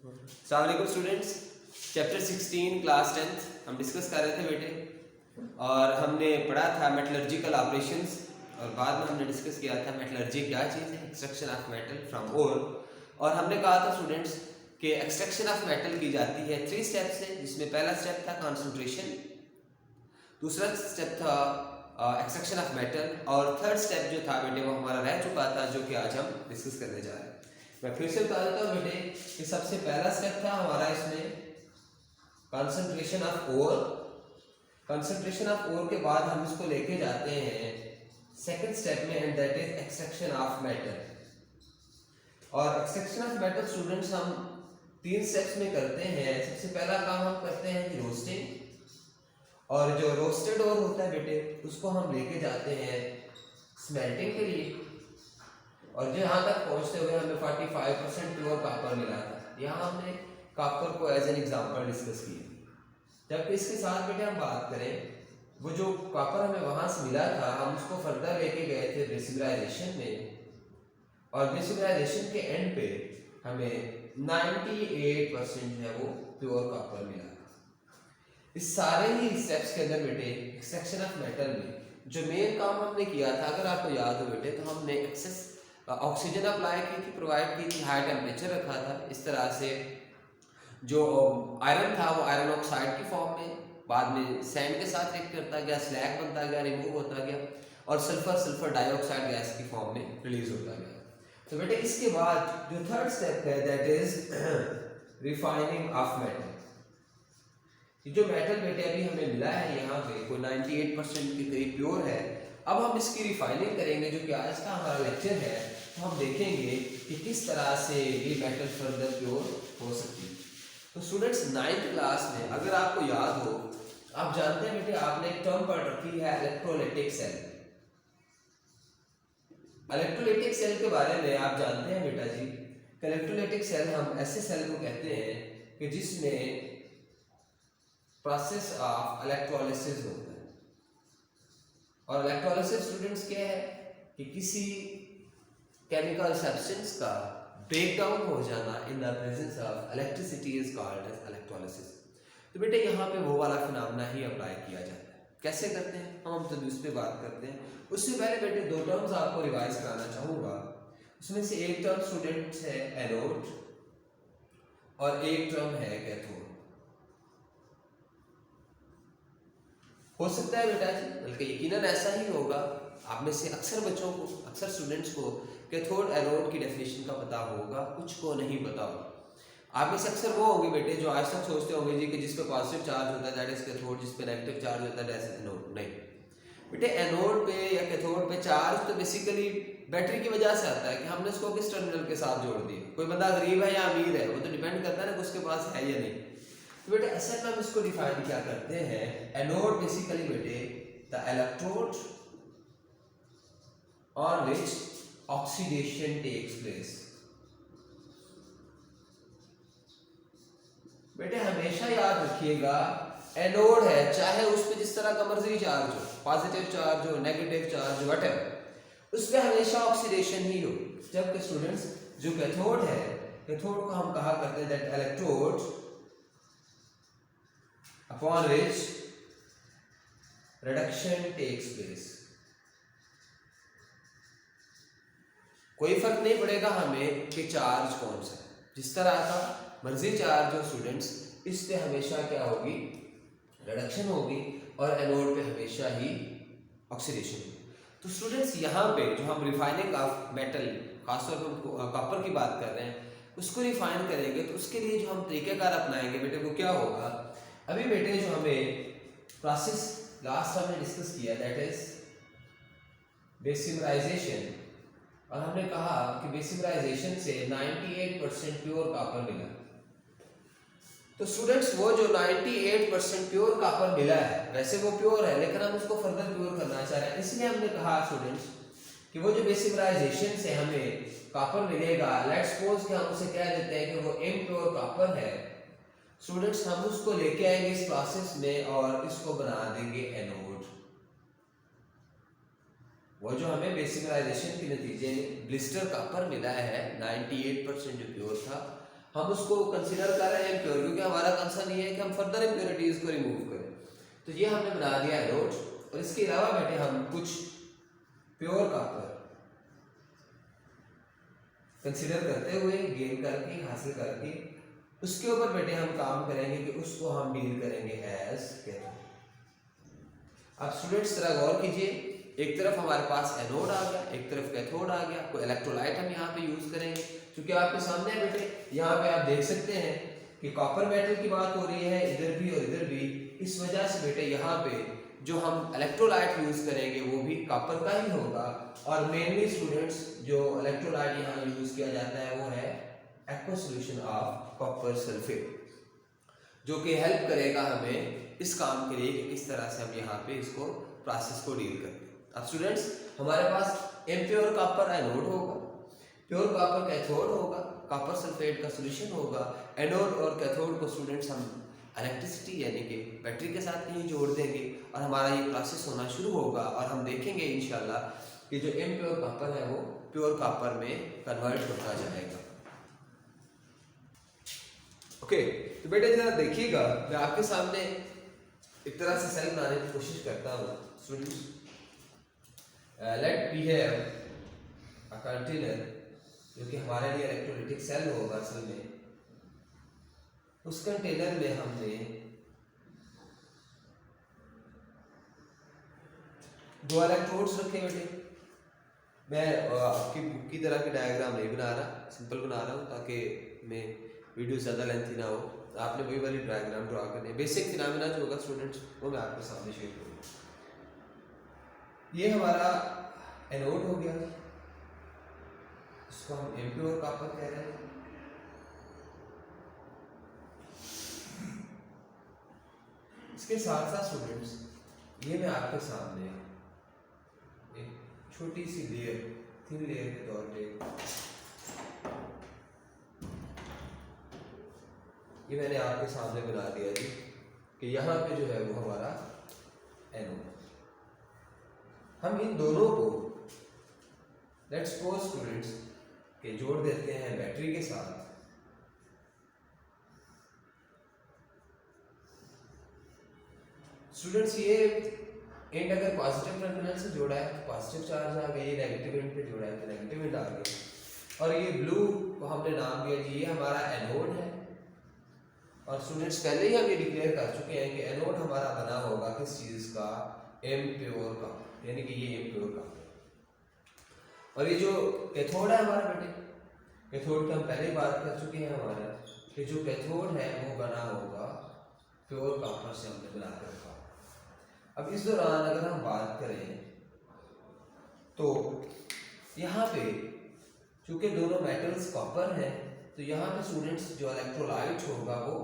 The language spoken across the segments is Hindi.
अस्सलाम वालेकुम स्टूडेंट्स। चैप्टर 16 क्लास 10th हम डिस्कस कर रहे थे बेटे, और हमने पढ़ा था मेटलर्जिकल ऑपरेशंस, और बाद में हमने डिस्कस किया था मेटलर्जी क्या चीज़ है, एक्सट्रैक्शन ऑफ मेटल फ्रॉम ओर। और हमने कहा था स्टूडेंट्स कि एक्सट्रैक्शन ऑफ मेटल की जाती है 3 स्टेप से, जिसमें पहला स्टेप था कंसंट्रेशन, दूसरा स्टेप था एक्सट्रैक्शन ऑफ मेटल, और थर्ड स्टेप जो था बेटे वो हमारा रह चुका था, जो कि आज हम डिस्कस करने जा रहे हैं। मैं फिर से बता देता हूँ बेटे कि सबसे पहला स्टेप था हमारा इसमें concentration of ore. Concentration of ore के बाद हम इसको लेके जाते हैं सेकंड स्टेप में, and that is extraction of metal. और एक्सट्रैक्शन ऑफ मेटल स्टूडेंट्स हम 3 स्टेप्स में करते हैं। सबसे पहला काम हम करते हैं कि रोस्टिंग, और जो रोस्टेड ओर होता है बेटे उसको हम लेके जाते हैं स्मेल्टिंग के लिए, और जो यहाँ तक पहुँचते हुए हमें 45% प्योर कॉपर मिला था। यहाँ हमने कॉपर को एज एन एग्जांपल डिस्कस किया। जबकि इसके साथ बेटे हम बात करें, वो जो कॉपर हमें वहाँ से मिला था हम उसको फर्दर लेके गए थे बेसिमराइजेशन में, और बेसिमराइजेशन के एंड पे हमें 98% है वो प्योर कॉपर मिला। इस सारे ही स्टेप्स के अंदर बेटे एक्सट्रैक्शन ऑफ मेटल में जो मेन काम हमने किया था, अगर आपको याद हो बेटे, तो हमने एक्सेस ऑक्सीजन अप्लाई की थी, प्रोवाइड की थी, हाई टेम्परेचर रखा था। इस तरह से जो आयरन था वो आयरन ऑक्साइड की फॉर्म में बाद में सैंड के साथ रिएक्ट करता गया, स्लैग बनता गया, रिमूव होता गया, और सल्फर डाइऑक्साइड गैस की फॉर्म में रिलीज होता गया। तो बेटे इसके बाद जो थर्ड स्टेप है that is refining of metal. ये जो मेटल बेटे अभी हमें मिला है यहाँ पे कोई 98% के करीब प्योर है। अब हम इसकी रिफाइनिंग करेंगे, जो कि आज का हमारा लेक्चर है। तो हम देखेंगे कि किस तरह से ये मेटल फर्दर प्योर हो सकती है। तो स्टूडेंट्स 9th क्लास में अगर आपको याद हो, आप जानते हैं बेटे आपने एक टर्म पढ़ रखी है इलेक्ट्रोलाइटिक सेल। इलेक्ट्रोलाइटिक सेल के बारे में आप जानते हैं बेटा जी, इलेक्ट्रोलाइटिक सेल हम ऐसे सेल को कहते हैं कि जिसमें प्रोसेस ऑफ इलेक्ट्रोलिसिस होता है। और इलेक्ट्रोलिसिस स्टूडेंट्स क्या है कि किसी केमिकल सब्सटेंस का ब्रेक डाउन हो जाना in the presence of electricity is called as electrolysis. तो बेटे यहाँ पे वो वाला फिनोमेना ही अप्लाई किया जाता है। कैसे करते हैं हम तो उस पर बात करते हैं। उससे पहले बेटे 2 टर्म्स आपको रिवाइज कराना चाहूँगा। उसमें से एक टर्म स्टूडेंट्स है एनोड, और एक टर्म है कैथोड। हो सकता है बेटा जी, बल्कि यकीनन ऐसा ही होगा, आप में से अक्सर बच्चों को, अक्सर स्टूडेंट्स को कैथोड एनोड की डेफिनेशन का पता होगा, कुछ को नहीं पता होगा। आप में से अक्सर वो होंगे बेटे जो आज तक सोचते होंगे जी कि जिस पे पॉजिटिव चार्ज होता है दैट इज कैथोड, जिस पे नेगेटिव चार्ज होता है दैट इज एनोड। नहीं बेटे, एनोड पे या कैथोड पे चार्ज तो बेसिकली बैटरी की वजह से आता है कि हमने उसको किस टर्मिनल के साथ जोड़ दिया। कोई बंदा गरीब है या अमीर है वो तो डिपेंड करता है ना कि उसके पास है या नहीं। तो बेटे असल में हम इसको डिफाइन क्या करते हैं, एनोड बेसिकली बेटे the electrode on which oxidation takes place. बेटे हमेशा याद रखिएगा एनोड है, चाहे उस पर जिस तरह का मर्जी चार्ज हो, पॉजिटिव चार्ज हो, नेगेटिव चार्ज हो, व्हाटएवर, उस पर हमेशा ऑक्सीडेशन ही हो। जबकि स्टूडेंट्स जो कैथोड है, कैथोड को हम कहा करते हैं that electrode upon which reduction takes place। कोई फर्क नहीं पड़ेगा हमें कि चार्ज कौन सा है, जिस तरह का मर्जी चार्ज हो स्टूडेंट्स, इस पे हमेशा क्या होगी, रिडक्शन होगी, और एनोड पे हमेशा ही ऑक्सीडेशन होगी। तो स्टूडेंट्स यहाँ पे जो हम रिफाइनिंग ऑफ मेटल, खासतौर पर कॉपर की बात कर रहे हैं, उसको रिफाइन करेंगे तो उसके लिए जो हम तरीकेकार अपनाएंगे बेटे वो क्या होगा। अभी बेटे जो हमें प्रोसेस लास्ट हमने डिस्कस किया दैट इज बेसिमराइजेशन, और हमने कहा कि बेसिमराइजेशन से 98% प्योर कॉपर मिला। तो स्टूडेंट्स वो जो 98% प्योर कॉपर मिला है, वैसे वो प्योर है लेकिन हम उसको फर्दर प्योर करना चाह रहे हैं, इसलिए हमने कहा स्टूडेंट्स कि वो जो बेसिमराइजेशन से हमें कॉपर मिलेगा, लेट्स सपोज कि हम उसे कह देते हैं कि वो इम्प्योर कॉपर है। स्टूडेंट्स हम उसको लेके आएंगे इस प्रोसेस में और इसको बना देंगे एनोड। वो जो हमें बेसिमराइजेशन के नतीजे में ब्लिस्टर कॉपर मिला है 98% जो प्योर था, हम उसको कंसीडर कर रहे हैं इम्प्योर, क्योंकि हमारा कंसर्न ये है कि हम फर्दर इम्प्योरिटीज को रिमूव करें। तो ये हमने बना दिया एनोड। और इसके अलावा बेटे हम कुछ प्योर कॉपर कंसीडर करते हुए, गेन करके, हासिल करके, उसके ऊपर बेटे हम काम करेंगे कि उसको हम डील करेंगे एज कैथोड। अब स्टूडेंट्स जरा गौर कीजिए, एक तरफ हमारे पास एनोड आ गया, एक तरफ कैथोड आ गया। कोई इलेक्ट्रोलाइट हम यहाँ पे यूज करेंगे, क्योंकि आपके सामने है बेटे, यहाँ पे आप देख सकते हैं कि कॉपर मेटल की बात हो रही है इधर भी और इधर भी। इस वजह से बेटे यहाँ पे जो हम इलेक्ट्रोलाइट यूज करेंगे वो भी कॉपर का ही होगा। और मेनली स्टूडेंट्स जो इलेक्ट्रोलाइट यहाँ यूज किया जाता है वो है aqua solution of copper sulphate, जो कि हेल्प करेगा हमें इस काम के लिए कि किस तरह से हम यहाँ पे इसको प्रोसेस को डील करते हैं। अब स्टूडेंट्स हमारे पास इम्प्योर कॉपर एनोड होगा, प्योर कॉपर कैथोड होगा, कॉपर सल्फेट का सॉल्यूशन होगा। एनोड और कैथोड को स्टूडेंट्स हम इलेक्ट्रिसिटी यानी कि बैटरी के साथ कहीं जोड़ देंगे और हमारा ये प्रोसेस होना शुरू होगा। और हम देखेंगे इंशाल्लाह कि जो इम्प्योर कॉपर है वो प्योर कॉपर में कन्वर्ट होता जाएगा। ओके, तो बेटे जरा देखिएगा, मैं आपके सामने एक तरह से सेल बनाने की कोशिश करता हूँ। Students, let we have a container जो कि हमारे लिए इलेक्ट्रोलाइटिक सेल होगा। असल में उस कंटेनर में हमने दो इलेक्ट्रोड्स रखे बेटे। मैं आपकी बुक की तरह की डायग्राम नहीं बना रहा, सिंपल बना रहा हूँ ताकि मैं वीडियो ज़्यादा लेंथी ना हो। आपने वही वाली डायग्राम ड्रॉ करनी है। बेसिक फिनोमेना जो होगा स्टूडेंट्स वो मैं आपके सामने शेयर करूँगा। ये हमारा एनोड हो गया, इसको हम इम्प्योर कॉपर कह रहे हैं। इसके साथ साथ स्टूडेंट्स ये मैं आपके सामने एक छोटी सी लेयर, थिन लेयर के तौर पे ये मैंने आपके सामने बना दिया जी कि यहाँ पे जो है वो हमारा एनोड। हम इन दोनों को लेट्स सपोज स्टूडेंट्स के जोड़ देते हैं बैटरी के साथ। स्टूडेंट्स ये एंड अगर पॉजिटिव टर्मिनल से जोड़ा है तो पॉजिटिव चार्ज आ गया, ये नेगेटिव एंड पे जोड़ा है तो नेगेटिव एंड आ गया। और ये ब्लू को हमने नाम दिया जी ये हमारा एनोड है। और स्टूडेंट्स पहले ही हम ये डिक्लेयर कर चुके हैं कि एनोड हमारा बना होगा किस चीज का, इम्प्योर का, यानी कि ये इम्प्योर का। और ये जो कैथोड है हमारा बेटे, कैथोड की हम पहले बात कर चुके हैं हमारा कि जो कैथोड है वो बना होगा प्योर कॉपर से हमने बना कर रखा। अब इस दौरान अगर हम बात करें तो यहाँ पे चूंकि दोनों मेटल्स कॉपर हैं तो यहाँ पे स्टूडेंट्स जो इलेक्ट्रोलाइट होगा वो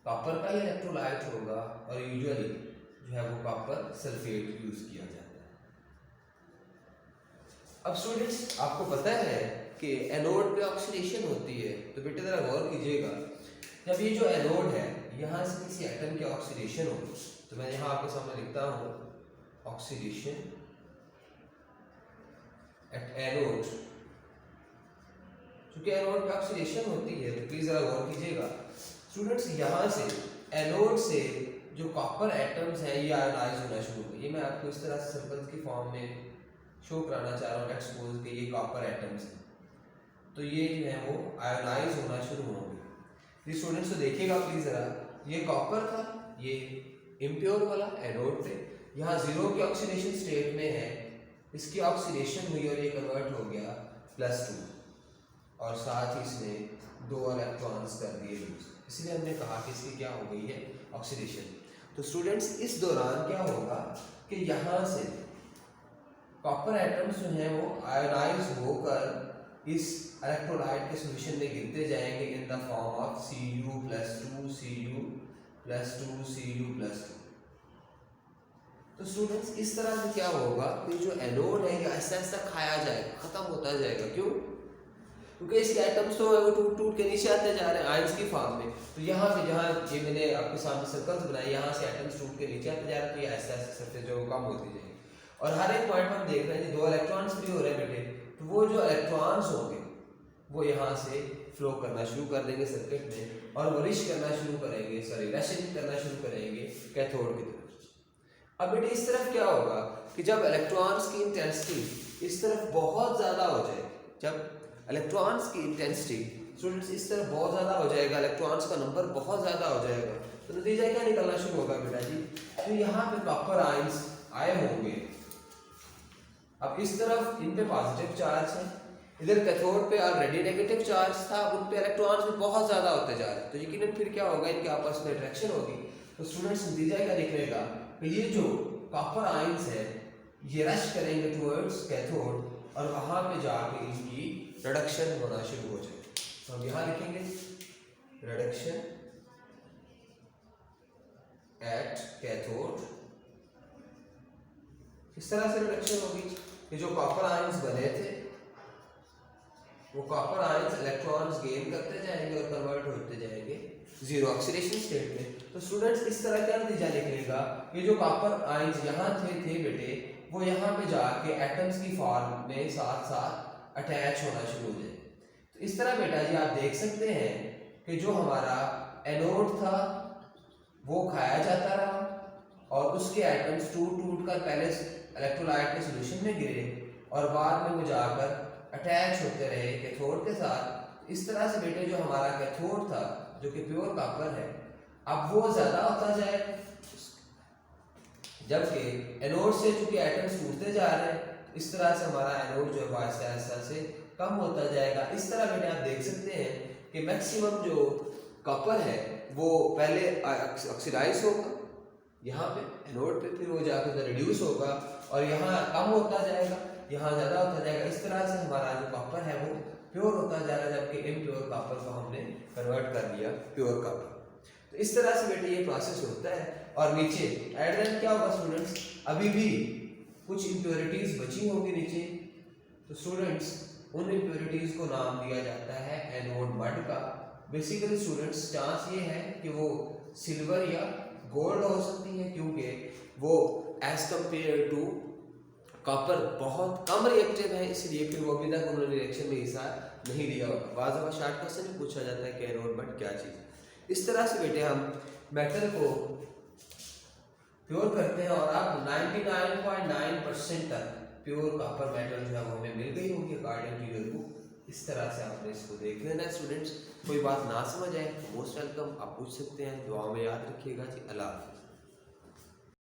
कॉपर का ही इलेक्ट्रोलाइट होगा। और यूजुअली जो है वो कॉपर सल्फेट यूज किया जाता है। अब स्टूडेंट्स आपको पता है कि एनोड पे ऑक्सीडेशन होती है, तो बेटे जरा गौर कीजिएगा, जब ये जो एनोड है यहाँ से किसी एटम की ऑक्सीडेशन हो तो मैं यहाँ आपके सामने लिखता हूँ ऑक्सीडेशन एट एनोड। क्योंकि एनोड पे ऑक्सीडेशन होती है तो प्लीज जरा गौर कीजिएगा स्टूडेंट्स, यहाँ से एनोड से जो कॉपर एटम्स हैं ये आयोनाइज होना शुरू हो गए। ये मैं आपको इस तरह से सर्कल की फॉर्म में शो कराना चाह रहा हूँ। लेट्स सपोज कि ये कॉपर एटम्स हैं तो ये जो है वो आयोनाइज होना शुरू होंगे। ये स्टूडेंट्स को देखिएगा प्लीज जरा, ये कॉपर था, ये इम्प्योर वाला एनोड पे, यहाँ जीरो की ऑक्सीडेशन स्टेट में है, इसकी ऑक्सीडेशन हुई और ये कन्वर्ट हो गया +2 और साथ ही इसने 2 इलेक्ट्रॉन्स कर दिए लूज। इसलिए हमने कहा कि इसकी क्या हो गई है ऑक्सीडेशन। तो स्टूडेंट्स इस दौरान क्या होगा कि यहाँ से कॉपर एटम्स जो हैं वो आयोनाइज होकर इस इलेक्ट्रोलाइट के सॉल्यूशन में गिरते जाएंगे in the form of Cu+2 Cu+2 Cu+2। तो स्टूडेंट्स इस तरह से क्या होगा कि जो एनोड है ये ऐसा ऐसा खाया जाएगा, खत्म होता जाएगा। क्यों? क्योंकि इसके एटम्स तो वो टूट टूट के नीचे आते जा रहे हैं आयंस की फॉर्म में। तो यहाँ पे जहाँ ये मैंने आपके सामने सर्कल्स बनाए, यहाँ से एटम्स टूट के नीचे आते जा रहे हैं, तो ये ऐसा ऐसा सरफेस जो कम होती जाएगी। और हर एक पॉइंट हम देख रहे हैं 2 इलेक्ट्रॉन्स फ्री हो रहे हैं बेटे, तो वो जो इलेक्ट्रॉन्स होंगे वो यहाँ से फ्लो करना शुरू कर देंगे सर्किट में और वरिश करना शुरू करेंगे, सॉरी रशिंग करना शुरू करेंगे कैथोड की तरफ। अब बेटे इस तरफ क्या होगा कि जब इलेक्ट्रॉन्स की इंटेंसिटी इस तरफ बहुत ज़्यादा हो जाए, जब इलेक्ट्रॉन्स की इंटेंसिटी स्टूडेंट्स इस तरफ बहुत ज़्यादा हो जाएगा, इलेक्ट्रॉन्स का नंबर बहुत ज़्यादा हो जाएगा, तो नतीजा क्या निकलना शुरू होगा बेटा जी, तो यहाँ पे कॉपर आयंस आए होंगे। अब इस तरफ इन पे पॉजिटिव चार्ज है, इधर कैथोड पे ऑलरेडी नेगेटिव चार्ज था, उन पे इलेक्ट्रॉन्स भी बहुत ज़्यादा होते जा रहे हैं, तो यकीनन फिर क्या होगा, इनके आपस में अट्रैक्शन होगी। तो स्टूडेंट्स नतीजा क्या निकलेगा कि ये जो कॉपर आयंस है ये रश करेंगे टुवर्ड्स कैथोड और वहाँ पे जाके इनकी रिडक्शन होना शुरू हो जाए। तो हम यहाँ लिखेंगे रिडक्शन एट कैथोड। इस तरह से रिडक्शन होगी कि जो कॉपर आयंस बने थे वो कॉपर आयंस इलेक्ट्रॉन्स गेन करते जाएंगे और कन्वर्ट होते जाएंगे जीरो ऑक्सीडेशन स्टेट में। तो स्टूडेंट्स इस तरह क्या नतीजा निकलेगा, ये जो कॉपर आयंस यहाँ थे बेटे वो यहाँ पे जाके एटम्स की फॉर्म में साथ साथ अटैच होना शुरू हो जाए। तो इस तरह बेटा जी आप देख सकते हैं कि जो हमारा एनोड था वो खाया जाता रहा और उसके एटम्स टूट कर पहले इलेक्ट्रोलाइट के सॉल्यूशन में गिरे और बाद में वो जाकर अटैच होते रहे कैथोड के साथ। इस तरह से बेटे जो हमारा कैथोड था जो कि प्योर कॉपर है अब वो ज़्यादा होता जाए, जबकि एनोड से चूंकि एटम्स टूटते जा रहे हैं इस तरह से हमारा एनोड जो है आहिस्ता से कम होता जाएगा। इस तरह बेटे आप देख सकते हैं कि मैक्सिमम जो कॉपर है वो पहले ऑक्सीडाइज होगा यहाँ पे एनोड पे, फिर वो जाकर रिड्यूस होगा और यहाँ कम होता जाएगा, यहाँ ज़्यादा होता जाएगा। इस तरह से हमारा जो कॉपर है वो प्योर होता जा रहा है, जबकि इम्प्योर कॉपर को हमने कन्वर्ट कर दिया प्योर कॉपर। तो इस तरह से बेटे ये प्रोसेस होता है। और नीचे एट द एंड क्या होगा स्टूडेंट्स, अभी भी कुछ इम्प्योरिटीज बची होंगी नीचे, तो स्टूडेंट्स उन इम्प्योरिटीज को नाम दिया जाता है एनोड मड का। बेसिकली स्टूडेंट्स चांस ये है कि वो सिल्वर या गोल्ड हो सकती है क्योंकि वो एज कंपेयर टू कॉपर बहुत कम रिएक्टिव है, इसलिए फिर वो अभी तक उन्होंने रिएक्शन में हिस्सा नहीं लिया होगा। बाज़ दफ़ा शार्ट क्वेश्चन में पूछा जाता है कि एनोड मड क्या चीज़ है। इस तरह से बेटे हम मेटल को प्योर करते हैं और अब 99.9% तक प्योर कॉपर मेटल जो है वो हमें मिल गई होगी अकॉर्डिंग टू योर बुक। इस तरह से आपने इसको देख लेना है स्टूडेंट्स। कोई बात ना समझ आए तो मोस्ट वेलकम, आप पूछ सकते हैं। दुआ में याद रखिएगा जी। अल्लाह हाफ़िज़।